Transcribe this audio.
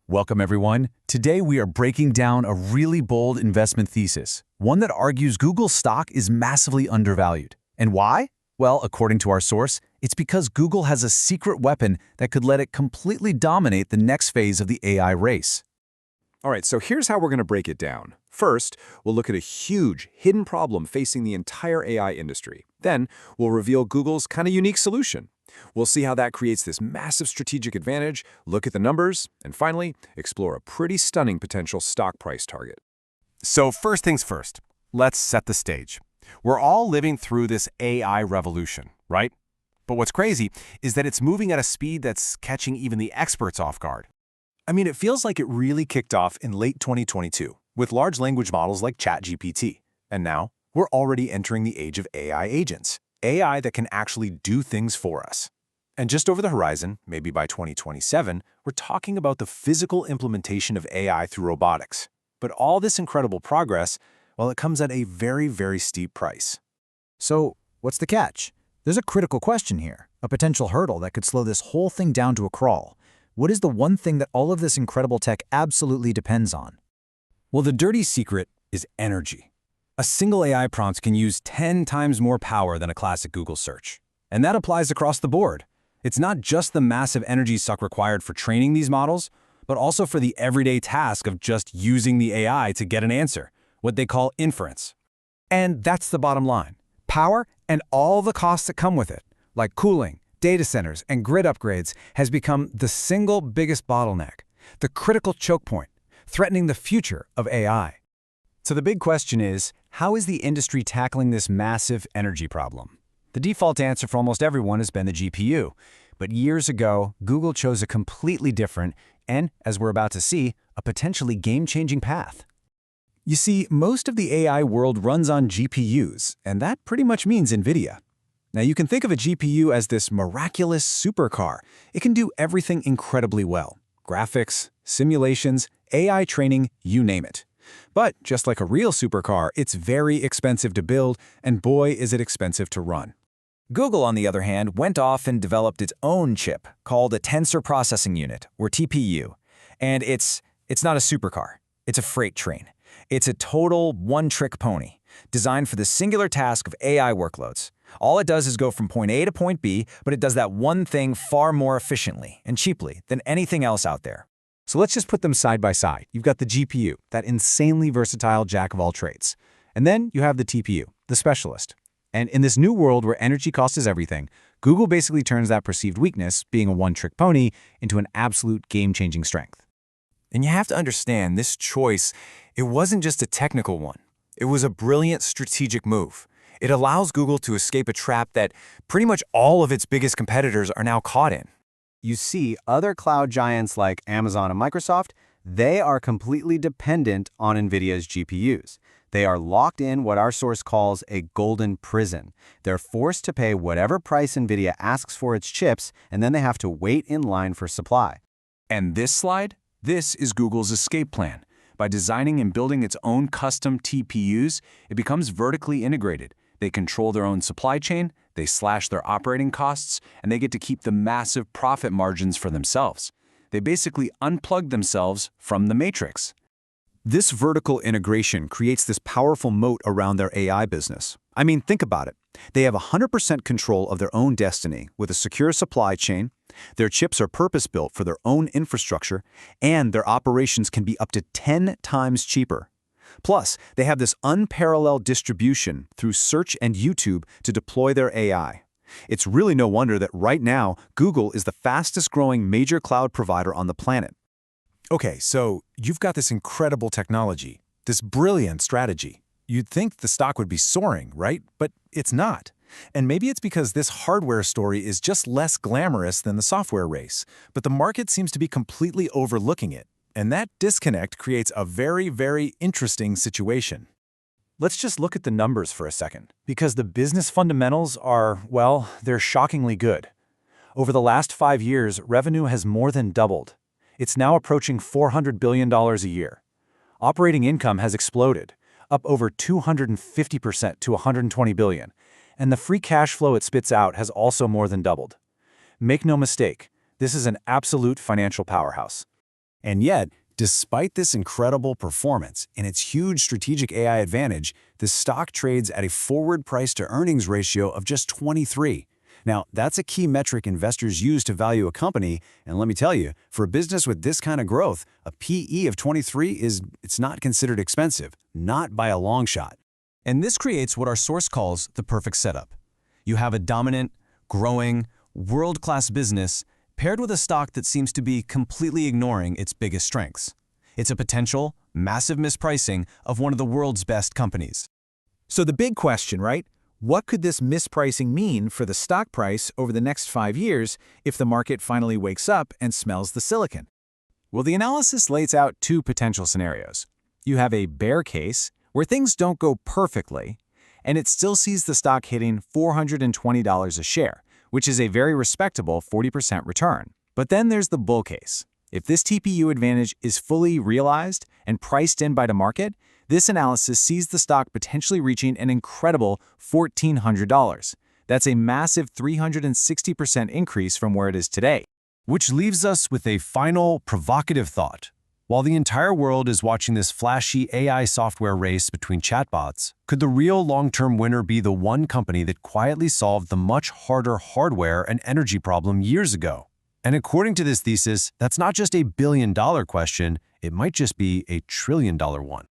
Welcome, everyone. Today, we are breaking down a really bold investment thesis, one that argues Google's stock is massively undervalued. And why? Well, according to our source, it's because Google has a secret weapon that could let it completely dominate the next phase of the AI race. All right, so here's how we're going to break it down. First, we'll look at a huge, hidden problem facing the entire AI industry. Then, we'll reveal Google's kind of unique solution. We'll see how that creates this massive strategic advantage, look at the numbers, and finally, explore a pretty stunning potential stock price target. So first things first, let's set the stage. We're all living through this AI revolution, right? But what's crazy is that it's moving at a speed that's catching even the experts off guard. I mean, it feels like it really kicked off in late 2022 with large language models like ChatGPT. And now, we're already entering the age of AI agents, AI that can actually do things for us. And just over the horizon, maybe by 2027, we're talking about the physical implementation of AI through robotics. But all this incredible progress, well, it comes at a very, very steep price. So, what's the catch? There's a critical question here, a potential hurdle that could slow this whole thing down to a crawl. What is the one thing that all of this incredible tech absolutely depends on? Well, the dirty secret is energy. A single AI prompt can use 10 times more power than a classic Google search. And that applies across the board. It's not just the massive energy suck required for training these models, but also for the everyday task of just using the AI to get an answer, what they call inference. And that's the bottom line. Power and all the costs that come with it, like cooling, data centers, and grid upgrades, has become the single biggest bottleneck, the critical choke point, threatening the future of AI. So the big question is, how is the industry tackling this massive energy problem? The default answer for almost everyone has been the GPU. But years ago, Google chose a completely different and, as we're about to see, a potentially game-changing path. You see, most of the AI world runs on GPUs, and that pretty much means NVIDIA. Now, you can think of a GPU as this miraculous supercar. It can do everything incredibly well. Graphics, simulations, AI training, you name it. But just like a real supercar, it's very expensive to build, and boy, is it expensive to run. Google, on the other hand, went off and developed its own chip called a Tensor Processing Unit, or TPU. And it's not a supercar. It's a freight train. It's a total one-trick pony, designed for the singular task of AI workloads. All it does is go from point A to point B, but it does that one thing far more efficiently and cheaply than anything else out there. So let's just put them side by side. You've got the GPU, that insanely versatile jack of all trades. And then you have the TPU, the specialist. And in this new world where energy cost is everything, Google basically turns that perceived weakness, being a one-trick pony, into an absolute game-changing strength. And you have to understand, this choice, it wasn't just a technical one. It was a brilliant strategic move. It allows Google to escape a trap that pretty much all of its biggest competitors are now caught in. You see, other cloud giants like Amazon and Microsoft, they are completely dependent on NVIDIA's GPUs. They are locked in what our source calls a golden prison. They're forced to pay whatever price NVIDIA asks for its chips, and then they have to wait in line for supply. And this slide? This is Google's escape plan. By designing and building its own custom TPUs, it becomes vertically integrated. They control their own supply chain, they slash their operating costs, and they get to keep the massive profit margins for themselves. They basically unplug themselves from the matrix. This vertical integration creates this powerful moat around their AI business. I mean, think about it. They have 100% control of their own destiny with a secure supply chain, their chips are purpose-built for their own infrastructure, and their operations can be up to 10 times cheaper. Plus, they have this unparalleled distribution through search and YouTube to deploy their AI. It's really no wonder that right now, Google is the fastest-growing major cloud provider on the planet. Okay, so you've got this incredible technology, this brilliant strategy. You'd think the stock would be soaring, right? But it's not. And maybe it's because this hardware story is just less glamorous than the software race, but the market seems to be completely overlooking it. And that disconnect creates a very, very interesting situation. Let's just look at the numbers for a second, because the business fundamentals are, well, they're shockingly good. Over the last 5 years, revenue has more than doubled. It's now approaching $400 billion a year. Operating income has exploded, up over 250% to $120 billion, and the free cash flow it spits out has also more than doubled. Make no mistake, this is an absolute financial powerhouse. And yet, despite this incredible performance and its huge strategic AI advantage, the stock trades at a forward price-to-earnings ratio of just 23. Now, that's a key metric investors use to value a company, and let me tell you, for a business with this kind of growth, a PE of 23 it's not considered expensive, not by a long shot. And this creates what our source calls the perfect setup. You have a dominant, growing, world-class business paired with a stock that seems to be completely ignoring its biggest strengths. It's a potential, massive mispricing of one of the world's best companies. So the big question, right? What could this mispricing mean for the stock price over the next 5 years if the market finally wakes up and smells the silicon? Well, the analysis lays out two potential scenarios. You have a bear case, where things don't go perfectly, and it still sees the stock hitting $420 a share, which is a very respectable 40% return. But then there's the bull case. If this TPU advantage is fully realized and priced in by the market, this analysis sees the stock potentially reaching an incredible $1,400. That's a massive 360% increase from where it is today. Which leaves us with a final, provocative thought. While the entire world is watching this flashy AI software race between chatbots, could the real long-term winner be the one company that quietly solved the much harder hardware and energy problem years ago? And according to this thesis, that's not just a billion-dollar question, it might just be a trillion-dollar one.